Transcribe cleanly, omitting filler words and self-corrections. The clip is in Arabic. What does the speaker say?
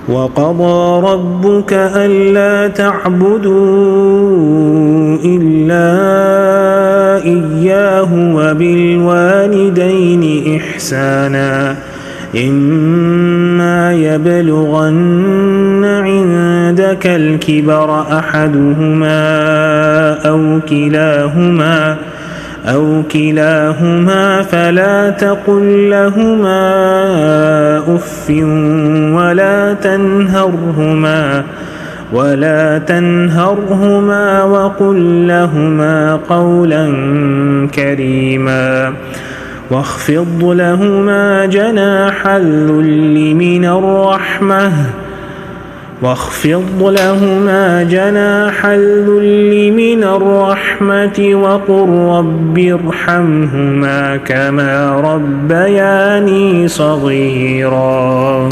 وقضى ربك ألا تعبدوا إلا إياه وبالوالدين إحسانا إما يبلغن عندك الكبر أحدهما أو كلاهما فلا تقل لهما أف ولا تنهرهما وقل لهما قولا كريما واخفض لهما جناح الذل من الرحمة وقل رب ارحمهما كما ربياني صغيرا.